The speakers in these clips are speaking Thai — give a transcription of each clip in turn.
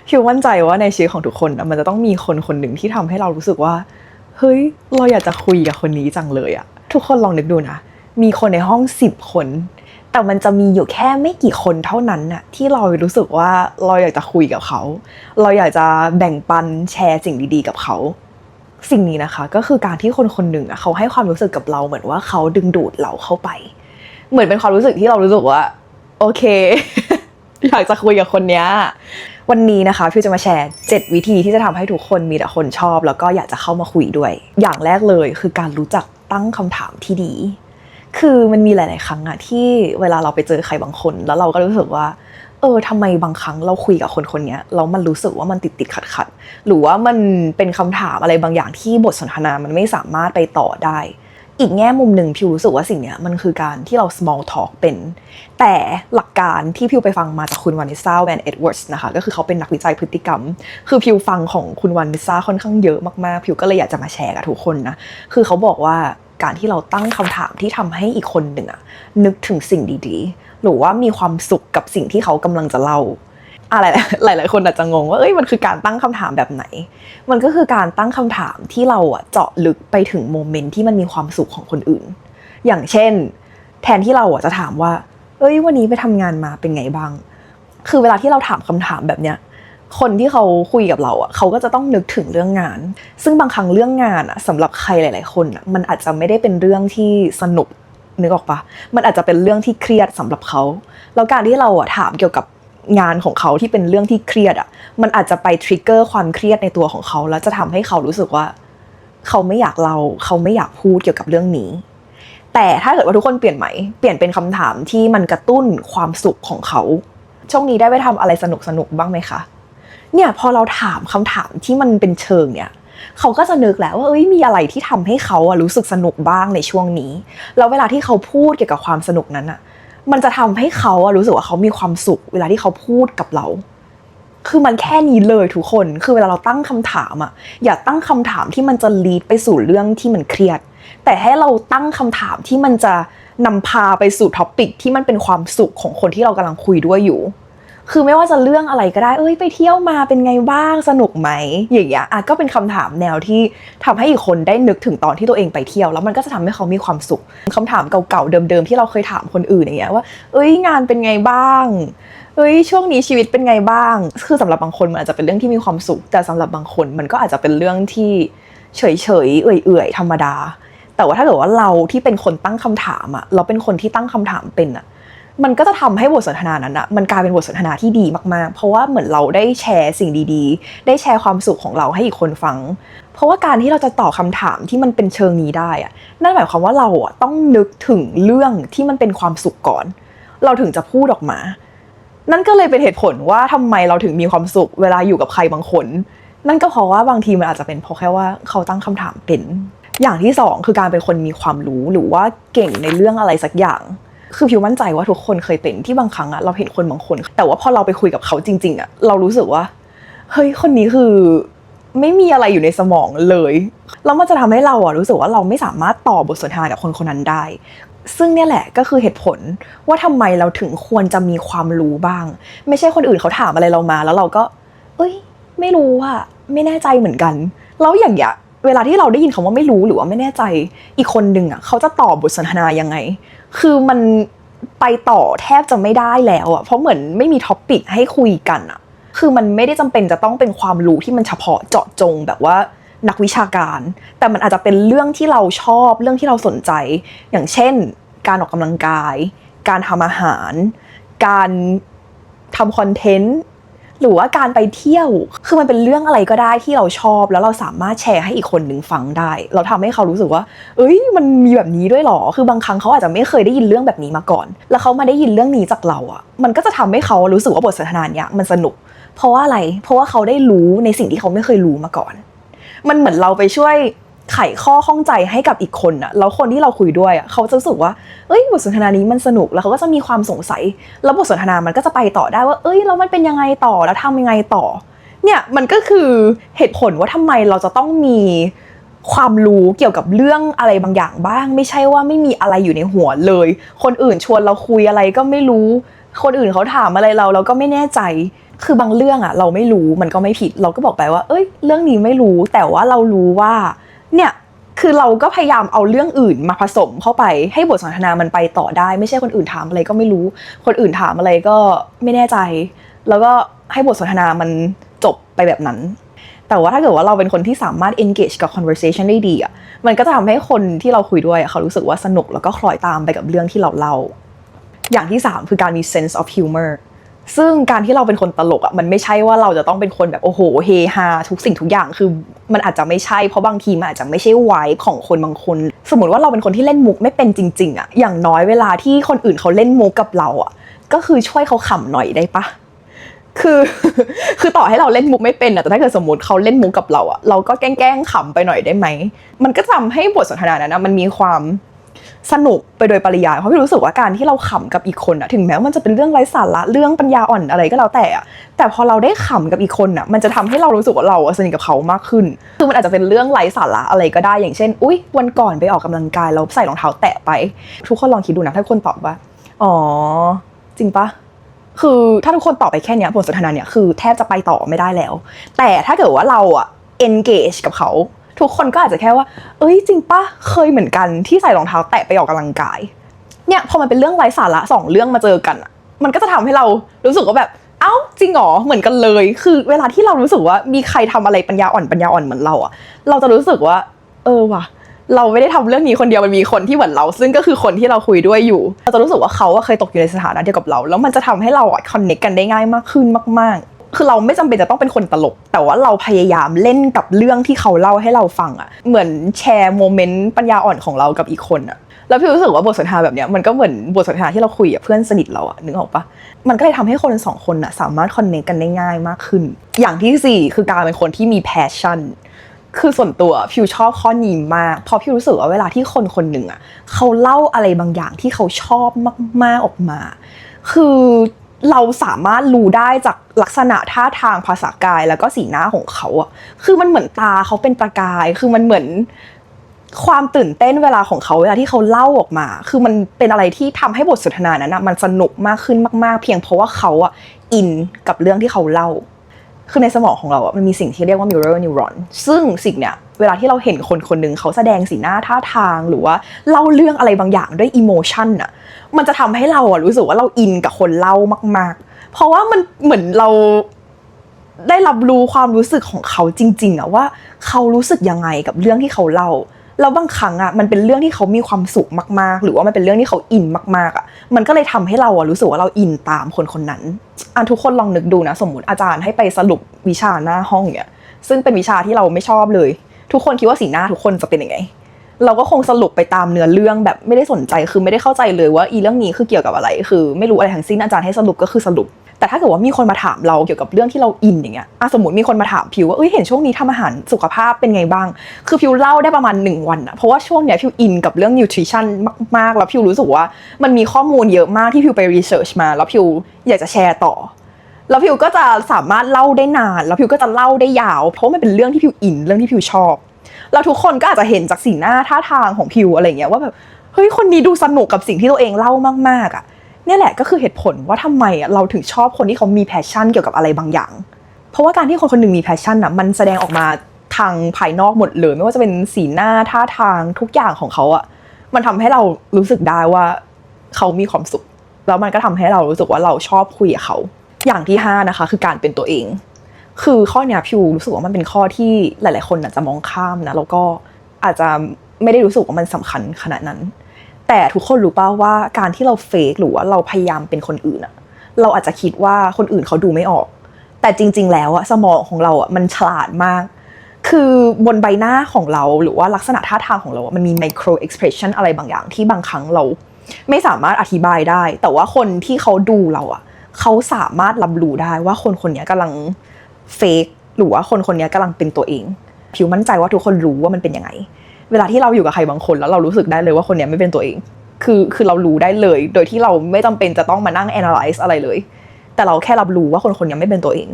พิวมั่นใจว่าในชีวิตของทุกคนมันจะต้องมีคนคนหนึ่งที่ทำให้เรารู้สึกว่าเฮ้ยเราอยากจะคุยกับคนนี้จังเลยอะทุกคนลองนึกดูนะมีคนในห้อง10 คนแต่มันจะมีอยู่แค่ไม่กี่คนเท่านั้นน่ะที่เรารู้สึกว่าเราอยากจะคุยกับเขาเราอยากจะแบ่งปันแชร์สิ่งดีๆกับเขาสิ่งนี้นะคะก็คือการที่คนคนหนึ่งอะเขาให้ความรู้สึกกับเราเหมือนว่าเขาดึงดูดเราเข้าไปเหมือนเป็นความรู้สึกที่เรารู้สึกว่าโอเค อยากจะคุยกับคนเนี้ยวันนี้นะคะพี่จะมาแชร์7วิธีที่จะทำให้ทุกคนมีแต่คนชอบแล้วก็อยากจะเข้ามาคุยด้วยอย่างแรกเลยคือการรู้จักตั้งคำถามที่ดีคือมันมีหลายๆครั้งอะที่เวลาเราไปเจอใครบางคนแล้วเราก็รู้สึกว่าทำไมบางครั้งเราคุยกับคนคนนี้แล้วมันรู้สึกว่ามันติดขัดหรือว่ามันเป็นคำถามอะไรบางอย่างที่บทสนทนามันไม่สามารถไปต่อได้อีกแง่มุมหนึ่งพิวรู้สึกว่าสิ่งนี้มันคือการที่เรา small talk เป็นแต่หลักการที่พิวไปฟังมาจากคุณวานิสซา แวน เอ็ดเวิร์ดส์นะคะก็คือเขาเป็นนักวิจัยพฤติกรรมคือพิวฟังของคุณวานิสซาค่อนข้างเยอะมากๆพิวก็เลยอยากจะมาแชร์กับทุกคนนะคือเขาบอกว่าการที่เราตั้งคำถามที่ทำให้อีกคนหนึ่งนึกถึงสิ่งดีๆหรือว่ามีความสุขกับสิ่งที่เขากำลังจะเล่าอะไรหลายๆคนอาจจะงงว่ามันคือการตั้งคำถามแบบไหนมันก็คือการตั้งคำถามที่เราเจาะลึกไปถึงโมเมนต์ที่มันมีความสุขของคนอื่นอย่างเช่นแทนที่เราจะถามว่าวันนี้ไปทำงานมาเป็นไงบ้างคือเวลาที่เราถามคำถามแบบเนี้ยคนที่เขาคุยกับเราเขาก็จะต้องนึกถึงเรื่องงานซึ่งบางครั้งเรื่องงานสำหรับใครหลายๆคนมันอาจจะไม่ได้เป็นเรื่องที่สนุกนึกออกปะมันอาจจะเป็นเรื่องที่เครียดสำหรับเขาแล้วการที่เราถามเกี่ยวกับงานของเขาที่เป็นเรื่องที่เครียดมันอาจจะไปทริกเกอร์ความเครียดในตัวของเขาแล้วจะทำให้เขารู้สึกว่าเขาไม่อยากเล่าเขาไม่อยากพูดเกี่ยวกับเรื่องนี้แต่ถ้าเกิดว่าทุกคนเปลี่ยนใหม่เปลี่ยนเป็นคำถามที่มันกระตุ้นความสุขของเขาช่วงนี้ได้ไปทำอะไรสนุกบ้างไหมคะเนี่ยพอเราถามคำถามที่มันเป็นเชิงเนี่ยเขาก็จะนึกแล้วว่ามีอะไรที่ทำให้เขารู้สึกสนุกบ้างในช่วงนี้แล้วเวลาที่เขาพูดเกี่ยวกับความสนุกนั้นมันจะทำให้เขารู้สึกว่าเขามีความสุขเวลาที่เขาพูดกับเราคือมันแค่นี้เลยทุกคนคือเวลาเราตั้งคำถามอย่าตั้งคำถามที่มันจะลีดไปสู่เรื่องที่มันเครียดแต่ให้เราตั้งคำถามที่มันจะนำพาไปสู่ท็อปิกที่มันเป็นความสุขของคนที่เรากำลังคุยด้วยอยู่คือไม่ว่าจะเรื่องอะไรก็ได้ไปเที่ยวมาเป็นไงบ้างสนุกไหมอย่างเงี้ยก็เป็นคำถามแนวที่ทำให้อีกคนได้นึกถึงตอนที่ตัวเองไปเที่ยวแล้วมันก็จะทำให้เขามีความสุขคำถามเก่าๆเดิมๆที่เราเคยถามคนอื่นอย่างเงี้ยว่างานเป็นไงบ้างช่วงนี้ชีวิตเป็นไงบ้างคือสำหรับบางคนมันอาจจะเป็นเรื่องที่มีความสุขแต่สำหรับบางคนมันก็อาจจะเป็นเรื่องที่เฉยๆเอื่อยๆธรรมดาแต่ว่าถ้าเกิดว่าเราที่เป็นคนตั้งคำถามเราเป็นคนที่ตั้งคำถามเป็นมันก็จะทำให้บทสนทนานั้นมันกลายเป็นบทสนทนาที่ดีมากๆเพราะว่าเหมือนเราได้แชร์สิ่งดีๆได้แชร์ความสุขของเราให้อีกคนฟังเพราะว่าการที่เราจะตอบคำถามที่มันเป็นเชิงนี้ได้นั่นหมายความว่าเราต้องนึกถึงเรื่องที่มันเป็นความสุขก่อนเราถึงจะพูดออกมานั่นก็เลยเป็นเหตุผลว่าทำไมเราถึงมีความสุขเวลาอยู่กับใครบางคนนั่นก็เพราะว่าบางทีมันอาจจะเป็นเพราะแค่ว่าเขาตั้งคำถามเป็นอย่างที่สองคือการเป็นคนมีความรู้หรือว่าเก่งในเรื่องอะไรสักอย่างคือพิวมั่นใจว่าทุกคนเคยเป็นที่บางครั้งเราเห็นคนบางคนแต่ว่าพอเราไปคุยกับเขาจริงๆเรารู้สึกว่าเฮ้ยคนนี้คือไม่มีอะไรอยู่ในสมองเลยแล้วมันจะทำให้เรารู้สึกว่าเราไม่สามารถต่อบทสนทนากับคนคนนั้นได้ซึ่งเนี่ยแหละก็คือเหตุผลว่าทำไมเราถึงควรจะมีความรู้บ้างไม่ใช่คนอื่นเขาถามอะไรเรามาแล้วเราก็ไม่รู้ไม่แน่ใจเหมือนกันแล้วอย่างเงี้ยเวลาที่เราได้ยินคำว่าไม่รู้หรือว่าไม่แน่ใจอีกคนนึงเขาจะตอบบทสนทนายังไงคือมันไปต่อแทบจะไม่ได้แล้วเพราะเหมือนไม่มีท็อปิกให้คุยกันคือมันไม่ได้จำเป็นจะต้องเป็นความรู้ที่มันเฉพาะเจาะจงแบบว่านักวิชาการแต่มันอาจจะเป็นเรื่องที่เราชอบเรื่องที่เราสนใจอย่างเช่นการออกกำลังกายการทำอาหารการทำคอนเทนต์หรือว่าการไปเที่ยวคือมันเป็นเรื่องอะไรก็ได้ที่เราชอบแล้วเราสามารถแชร์ให้อีกคนนึงฟังได้เราทำให้เขารู้สึกว่ามันมีแบบนี้ด้วยหรอคือบางครั้งเขาอาจจะไม่เคยได้ยินเรื่องแบบนี้มาก่อนแล้วเขามาได้ยินเรื่องนี้จากเรามันก็จะทำให้เขารู้สึกว่าบทสนทนาเนี้ยมันสนุกเพราะว่าอะไรเพราะว่าเขาได้รู้ในสิ่งที่เขาไม่เคยรู้มาก่อนมันเหมือนเราไปช่วยไขข้อข้องใจให้กับอีกคนแล้วคนที่เราคุยด้วยเขาจะรู้สึกว่าบทสนทนานี้มันสนุกแล้วเขาก็จะมีความสงสัยแล้วบทสนทนามันก็จะไปต่อได้ว่าแล้วมันเป็นยังไงต่อแล้วทำยังไงต่อเนี่ยมันก็คือเหตุผลว่าทำไมเราจะต้องมีความรู้เกี่ยวกับเรื่องอะไรบางอย่างบ้างไม่ใช่ว่าไม่มีอะไรอยู่ในหัวเลยคนอื่นชวนเราคุยอะไรก็ไม่รู้คนอื่นเขาถามอะไรเราก็ไม่แน่ใจ คือบางเรื่องอะเราไม่รู้มันก็ไม่ผิดเราก็บอกไปว่าเอ้ยเรื่องนี้ไม่รู้แต่ว่าเรารู้ว่าเนี่ยคือเราก็พยายามเอาเรื่องอื่นมาผสมเข้าไปให้บทสนทนามันไปต่อได้ไม่ใช่คนอื่นถามอะไรก็ไม่รู้คนอื่นถามอะไรก็ไม่แน่ใจแล้วก็ให้บทสนทนามันจบไปแบบนั้นแต่ว่าถ้าเกิดว่าเราเป็นคนที่สามารถ engage กับ conversation ได้ดีอ่ะมันก็จะทำให้คนที่เราคุยด้วยเขารู้สึกว่าสนุกแล้วก็คล้อยตามไปกับเรื่องที่เราเล่าอย่างที่3คือการมี sense of humor ซึ่งการที่เราเป็นคนตลกอ่ะมันไม่ใช่ว่าเราจะต้องเป็นคนแบบโอ้โหเฮฮาทุกสิ่งทุกอย่างคือมันอาจจะไม่ใช่เพราะบางทีมันอาจจะไม่ใช่ไวบ์ของคนบางคนสมมติว่าเราเป็นคนที่เล่นมุกไม่เป็นจริงๆอ่ะอย่างน้อยเวลาที่คนอื่นเขาเล่นมุกกับเราอ่ะก็คือช่วยเขาขำหน่อยได้ปะคือต่อให้เราเล่นมุกไม่เป็นอะแต่ถ้าเกิดสมมติเขาเล่นมุกกับเราอะเราก็แกล้งขำไปหน่อยได้ไหมมันก็ทำให้บทสนทนานั้นนะมันมีความสนุกไปโดยปริยายเพราะพี่รู้สึกว่าการที่เราขำกับอีกคนอะถึงแม้มันจะเป็นเรื่องไร้สาระเรื่องปัญญาอ่อนอะไรก็แล้วแต่อะแต่พอเราได้ขำกับอีกคนอะมันจะทำให้เรารู้สึกว่าเราสนิทกับเขามากขึ้นคือมันอาจจะเป็นเรื่องไร้สาระอะไรก็ได้อย่างเช่นอุ๊ยวันก่อนไปออกกำลังกายแล้วใส่รองเท้าแตะไปทุกคนลองคิดดูนะถ้าคนตอบว่าอ๋อจริงปะคือถ้าทุกคนตอบไปแค่นี้บทสนทนาเนี่ยคือแทบจะไปต่อไม่ได้แล้วแต่ถ้าเกิดว่าเราอะ engage กับเขาทุกคนก็อาจจะแค่ว่าเอ้ยจริงปะเคยเหมือนกันที่ใส่รองเท้าแตะไปออกกำลังกายเนี่ยพอมันเป็นเรื่องไร้สาระ2เรื่องมาเจอกันอะมันก็จะทำให้เรารู้สึกว่าแบบเอ้าจริงหรอเหมือนกันเลยคือเวลาที่เรารู้สึกว่ามีใครทำอะไรปัญญาอ่อนเหมือนเราอะเราจะรู้สึกว่าว่ะเราไม่ได้ทำเรื่องนี้คนเดียวมันมีคนที่เหมือนเราซึ่งก็คือคนที่เราคุยด้วยอยู่เราจะรู้สึกว่าเขาเคยตกอยู่ในสถานะเดียวกับเราแล้วมันจะทำให้เราคอนเนคกันได้ง่ายมากขึ้นมากๆคือเราไม่จำเป็นจะต้องเป็นคนตลกแต่ว่าเราพยายามเล่นกับเรื่องที่เขาเล่าให้เราฟังอะเหมือนแชร์โมเมนต์ปัญญาอ่อนของเรากับอีกคนอะแล้วพี่รู้สึกว่าบทสนทนาแบบเนี้ยมันก็เหมือนบทสนทนาที่เราคุยกับเพื่อนสนิทเราอะนึกออกปะมันก็เลยทำให้คน2คนอะสามารถคอนเนคกันได้ง่ายมากขึ้นอย่างที่4คือการเป็นคนที่มี passionคือส่วนตัวพิวชอบข้อนี้มากเพราะพิวรู้สึกว่าเวลาที่คนคนหนึ่งอ่ะเขาเล่าอะไรบางอย่างที่เขาชอบมากๆออกมาคือเราสามารถรู้ได้จากลักษณะท่าทางภาษากายแล้วก็สีหน้าของเขาอ่ะคือมันเหมือนตาเขาเป็นประกายคือมันเหมือนความตื่นเต้นเวลาของเขาเวลาที่เขาเล่าออกมาคือมันเป็นอะไรที่ทำให้บทสนทนานั้นนะมันสนุกมากขึ้นมากๆเพียงเพราะว่าเขาอ่ะอินกับเรื่องที่เขาเล่าคือในสมองของเราอ่ะมันมีสิ่งที่เรียกว่า mirror neuron ซึ่งสิ่งเนี้ยเวลาที่เราเห็นคนคนหนึ่งเขาแสดงสีหน้าท่าทางหรือว่าเล่าเรื่องอะไรบางอย่างด้วย emotion อ่ะมันจะทำให้เราอ่ะรู้สึกว่าเราอินกับคนเล่ามากๆเพราะว่ามันเหมือนเราได้รับรู้ความรู้สึกของเขาจริงๆอ่ะว่าเขารู้สึกยังไงกับเรื่องที่เขาเล่าแล้วบางครั้งอ่ะมันเป็นเรื่องที่เขามีความสุขมากๆหรือว่ามันเป็นเรื่องที่เขาอินมากๆอ่ะมันก็เลยทำให้เราอ่ะรู้สึกว่าเราอินตามคนคนนั้นทุกคนลองนึกดูนะสมมติอาจารย์ให้ไปสรุปวิชาหน้าห้องเนี่ยซึ่งเป็นวิชาที่เราไม่ชอบเลยทุกคนคิดว่าสีหน้าทุกคนจะเป็นยังไงเราก็คงสรุปไปตามเนื้อเรื่องแบบไม่ได้สนใจคือไม่ได้เข้าใจเลยว่าเรื่องนี้คือเกี่ยวกับอะไรคือไม่รู้อะไรทั้งสิ้นอาจารย์ให้สรุปก็คือสรุปแต่ถ้าเกิดว่ามีคนมาถามเราเกี่ยวกับเรื่องที่เราอินอย่างเงี้ยสมมติมีคนมาถามพิวว่าเห็นช่วงนี้ทำอาหารสุขภาพเป็นไงบ้างคือพิวเล่าได้ประมาณ1วันอะเพราะว่าช่วงเนี้ยพิวอินกับเรื่อง nutrition มากๆแล้วพิวรู้สึกว่ามันมีข้อมูลเยอะมากที่พิวไป research มาแล้วพิวอยากจะแชร์ต่อแล้วพิวก็จะสามารถเล่าได้นานแล้วพิวก็จะเล่าได้ยาวเพราะมันเป็นเรื่องที่พิวอินเรื่องที่พิวชอบแล้วทุกคนก็อาจจะเห็นจากสีหน้าท่าทางของพิวอะไรเงี้ยว่าแบบเฮ้ยคนนี้ดูสนุกกับสิ่งที่ตัวเองเล่ามากๆอะนี่แหละก็คือเหตุผลว่าทำไมเราถึงชอบคนที่เขามีแพชชั่นเกี่ยวกับอะไรบางอย่างเพราะว่าการที่คนคนหนึ่งมีแพชชั่นอะมันแสดงออกมาทางภายนอกหมดเลยไม่ว่าจะเป็นสีหน้าท่าทางทุกอย่างของเขาอะมันทำให้เรารู้สึกได้ว่าเขามีความสุขแล้วมันก็ทำให้เรารู้สึกว่าเราชอบคุยกับเขาอย่างที่5นะคะคือการเป็นตัวเองคือข้อเนี้ยพิวรู้สึกว่ามันเป็นข้อที่หลายๆคนอาจจะมองข้ามนะแล้วก็อาจจะไม่ได้รู้สึกว่ามันสำคัญขนาดนั้นแต่ทุกคนรู้ป่าวว่าการที่เราเฟกหรือว่าเราพยายามเป็นคนอื่นอะเราอาจจะคิดว่าคนอื่นเขาดูไม่ออกแต่จริงๆแล้วอะสมองของเราอะมันฉลาดมากคือบนใบหน้าของเราหรือว่าลักษณะท่าทางของเรามันมี micro expression อะไรบางอย่างที่บางครั้งเราไม่สามารถอธิบายได้แต่ว่าคนที่เขาดูเราอะเขาสามารถรับรู้ได้ว่าคนคนนี้กำลังเฟกหรือว่าคนคนนี้กำลังเป็นตัวเองพิวมั่นใจว่าทุกคนรู้ว่ามันเป็นยังไงเวลาที่เราอยู่กับใครบางคนแล้วเรารู้สึกได้เลยว่าคนนี้ไม่เป็นตัวเองคือเรารู้ได้เลยโดยที่เราไม่จำเป็นจะต้องมานั่ง analyze อะไรเลยแต่เราแค่รับรู้ว่าคนนี้ไม่เป็นตัวเอง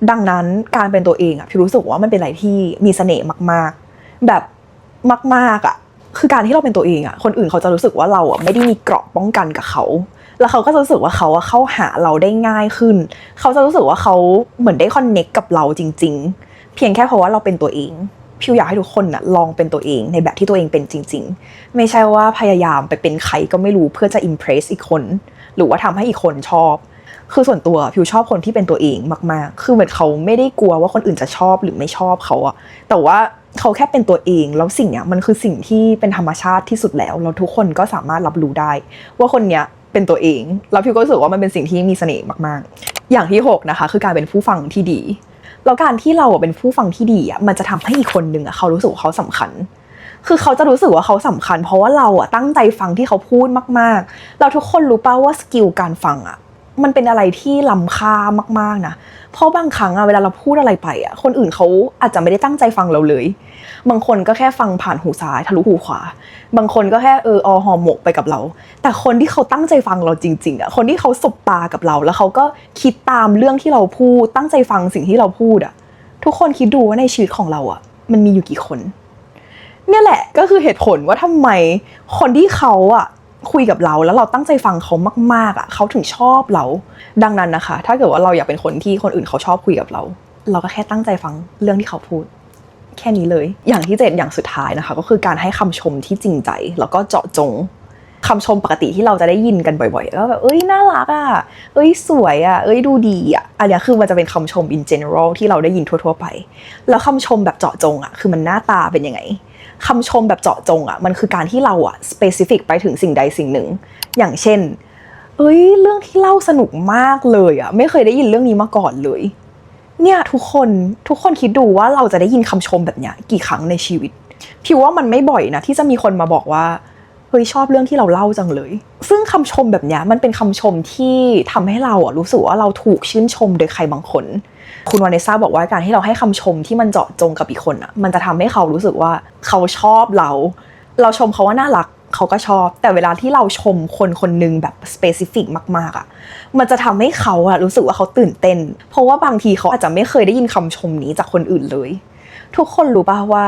ดังนั้นการเป็นตัวเองพี่รู้สึกว่ามันเป็นอะไรที่มีเสน่ห์มากๆแบบมากๆคือการที่เราเป็นตัวเองคนอื่นเขาจะรู้สึกว่าเราไม่ได้มีเกราะป้องกันกับเขา แล้วเขาก็จะรู้สึกว่าเขาเข้าหาเราได้ง่ายขึ้นเขาจะรู้สึกว่าเขาเหมือนได้คอนเนคกับเราจริงๆเพียงแค่เพราะว่าเราเป็นตัวเองพิวอยากให้ทุกคนน่ะลองเป็นตัวเองในแบบที่ตัวเองเป็นจริงๆไม่ใช่ว่าพยายามไปเป็นใครก็ไม่รู้เพื่อจะอิมเพรสอีกคนหรือว่าทำให้อีกคนชอบคือส่วนตัวพิวชอบคนที่เป็นตัวเองมากๆคือเหมือนเขาไม่ได้กลัวว่าคนอื่นจะชอบหรือไม่ชอบเขาอะแต่ว่าเขาแค่เป็นตัวเองแล้วสิ่งเนี้ยมันคือสิ่งที่เป็นธรรมชาติที่สุดแล้วทุกคนก็สามารถรับรู้ได้ว่าคนเนี้ยเป็นตัวเองแล้วพิวก็รู้สึกว่ามันเป็นสิ่งที่มีเสน่ห์มากๆอย่างที่6นะคะคือการเป็นผู้ฟังที่ดีแล้วการที่เราเป็นผู้ฟังที่ดีมันจะทำให้อีกคนนึงเขารู้สึกว่าเขาสำคัญคือเขาจะรู้สึกว่าเขาสำคัญเพราะว่าเราตั้งใจฟังที่เขาพูดมากๆเราทุกคนรู้ป่ะว่าสกิลการฟังมันเป็นอะไรที่ล้ำค่ามากๆนะเพราะบางครั้งเวลาเราพูดอะไรไปคนอื่นเขาอาจจะไม่ได้ตั้งใจฟังเราเลยบางคนก็แค่ฟังผ่านหูซ้ายทะลุหูขวาบางคนก็แค่หอหมกไปกับเราแต่คนที่เขาตั้งใจฟังเราจริงๆคนที่เขาสบตากับเราแล้วเขาก็คิดตามเรื่องที่เราพูดตั้งใจฟังสิ่งที่เราพูดทุกคนคิดดูว่าในชีวิตของเรามันมีอยู่กี่คนเนี่ยแหละก็คือเหตุผลว่าทำไมคนที่เขาคุยกับเราแล้วเราตั้งใจฟังเขามากๆเขาถึงชอบเราดังนั้นนะคะถ้าเกิดว่าเราอยากเป็นคนที่คนอื่นเขาชอบคุยกับเราก็แค่ตั้งใจฟังเรื่องที่เขาพูดแค่นี้เลยอย่างที่7อย่างสุดท้ายนะคะก็คือการให้คำชมที่จริงใจแล้วก็เจาะจงคำชมปกติที่เราจะได้ยินกันบ่อยๆก็แบบน่ารักสวยดูดีอันนี้คือมันจะเป็นคำชม in general ที่เราได้ยินทั่วๆไปแล้วคำชมแบบเจาะจงคือมันหน้าตาเป็นยังไงคำชมแบบเจาะจงมันคือการที่เราspecific ไปถึงสิ่งใดสิ่งหนึ่งอย่างเช่นเรื่องที่เล่าสนุกมากเลยไม่เคยได้ยินเรื่องนี้มาก่อนเลยเนี่ยทุกคนคิดดูว่าเราจะได้ยินคำชมแบบเนี้ยกี่ครั้งในชีวิตพิวว่ามันไม่บ่อยนะที่จะมีคนมาบอกว่าชอบเรื่องที่เราเล่าจังเลยซึ่งคำชมแบบเนี้ยมันเป็นคำชมที่ทำให้เรารู้สึกว่าเราถูกชื่นชมโดยใครบางคนคุณวาเนซ่าบอกว่าการที่เราให้คำชมที่มันเจาะจงกับอีกคนมันจะทำให้เขารู้สึกว่าเขาชอบเราชมเขาว่าน่ารักเขาก็ชอบแต่เวลาที่เราชมคนนึงแบบ specific มากๆมันจะทำให้เขารู้สึกว่าเขาตื่นเต้นเพราะว่าบางทีเขาอาจจะไม่เคยได้ยินคำชมนี้จากคนอื่นเลยทุกคนรู้ป่ะว่า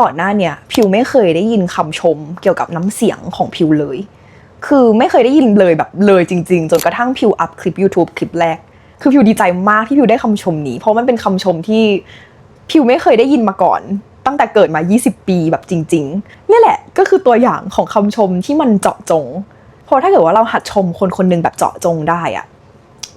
ก่อนหน้าเนี่ยพิวไม่เคยได้ยินคำชมเกี่ยวกับน้ำเสียงของพิวเลยคือไม่เคยได้ยินเลยแบบเลยจริงๆจนกระทั่งพิวอัพคลิป YouTube คลิปแรกคือพิวดีใจมากที่พิวได้คำชมนี้เพราะมันเป็นคำชมที่พิวไม่เคยได้ยินมาก่อนตั้งแต่เกิดมา20ปีแบบจริงๆนี่แหละก็คือตัวอย่างของคำชมที่มันเจาะจงเพราะถ้าเกิดว่าเราหัดชมคนนึงแบบเจาะจงได้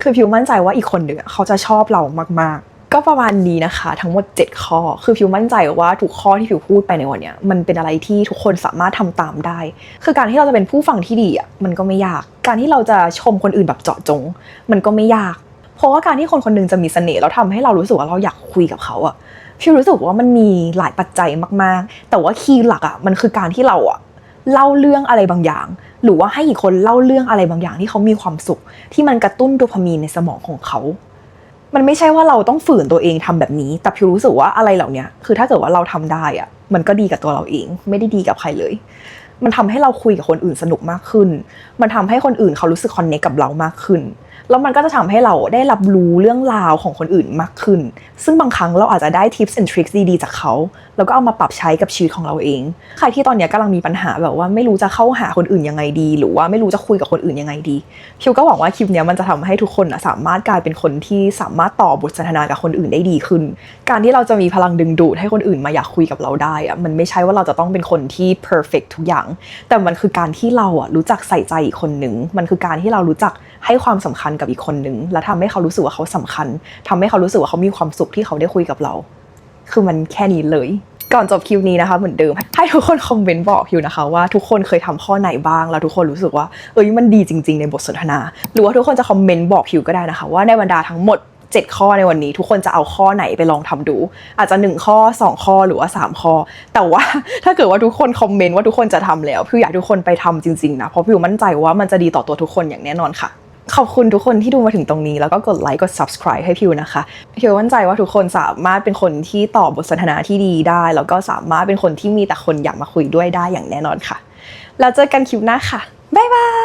คือพิวมั่นใจว่าอีกคนนึงเขาจะชอบเรามากๆก็ประมาณนี้นะคะทั้งหมด7ข้อคือพิวมั่นใจว่าทุกข้อที่พิวพูดไปในวันนี้มันเป็นอะไรที่ทุกคนสามารถทำตามได้คือการที่เราจะเป็นผู้ฟังที่ดีมันก็ไม่ยากการที่เราจะชมคนอื่นแบบเจาะจงมันก็ไม่ยากเพราะว่าการที่คนนึงจะมีเสน่ห์แล้วทำให้เรารู้สึกว่าเราอยากคุยกับเขาพิวรู้สึกว่ามันมีหลายปัจจัยมากๆแต่ว่าคีย์หลักมันคือการที่เราเล่าเรื่องอะไรบางอย่างหรือว่าให้อีกคนเล่าเรื่องอะไรบางอย่างที่เขามีความสุขที่มันกระตุ้นโดพามีนในสมองของเขามันไม่ใช่ว่าเราต้องฝืนตัวเองทำแบบนี้แต่พิวรู้สึกว่าอะไรเหล่านี้คือถ้าเกิดว่าเราทำได้มันก็ดีกับตัวเราเองไม่ได้ดีกับใครเลยมันทำให้เราคุยกับคนอื่นสนุกมากขึ้นมันทำให้คนอื่นเขารู้สึกคอนเนคกับเรามากขึ้นแล้วมันก็จะทำให้เราได้รับรู้เรื่องราวของคนอื่นมากขึ้นซึ่งบางครั้งเราอาจจะได้ tips and tricks ดีๆจากเขาแล้วก็เอามาปรับใช้กับชีวิตของเราเองใครที่ตอนนี้กำลังมีปัญหาแบบว่าไม่รู้จะเข้าหาคนอื่นยังไงดีหรือว่าไม่รู้จะคุยกับคนอื่นยังไงดีพิวก็หวังว่าคลิปนี้มันจะทำให้ทุกคนสามารถกลายเป็นคนที่สามารถต่อบทสนทนากับคนอื่นได้ดีขึ้นการที่เราจะมีพลังดึงดูดให้คนอื่นมาอยากคุยกับเราได้มันไม่ใช่ว่าเราจะต้องเป็นคนที่ perfect ทุกอย่างแต่มันคือการที่เรารู้จักใส่ใจอีกคนนึงมันคือการที่เรารู้จักให้ความสำคัญกับอีกคนนึงและทำให้เขารู้สึกว่าเขาสำคัญทำให้เขารู้สึกว่าเขามีความสุขที่เขาได้คุยกับเราคือมันแค่นี้เลยก่อนจบคลิปนี้นะคะเหมือนเดิมให้ทุกคนคอมเมนต์บอกพิวนะคะว่าทุกคนเคยทำข้อไหนบ้างแล้วทุกคนรู้สึกว่ามันดีจริงๆในบทสนทนาหรือว่าทุกคนจะคอมเมนต์บอกพิวก็ได้นะคะว่าในบรรดาทั้งหมด7ข้อในวันนี้ทุกคนจะเอาข้อไหนไปลองทำดูอาจจะ1ข้อ2ข้อหรือว่า3ข้อแต่ว่าถ้าเกิดว่าทุกคนคอมเมนต์ว่าทุกคนจะทำแล้วพิวอยากทุกคนไปทำจริงๆนะเพราะพิวมั่นใจว่ามันจะดีต่อตัวทุกคนอย่างแน่นอนค่ะขอบคุณทุกคนที่ดูมาถึงตรงนี้แล้วก็กดไลค์กด subscribe ให้พิวนะคะพิวมั่นใจว่าทุกคนสามารถเป็นคนที่ตอบบทสนทนาที่ดีได้แล้วก็สามารถเป็นคนที่มีแต่คนอยากมาคุยด้วยได้อย่างแน่นอนค่ะแล้วเจอกันคลิปหน้าค่ะบ๊ายบาย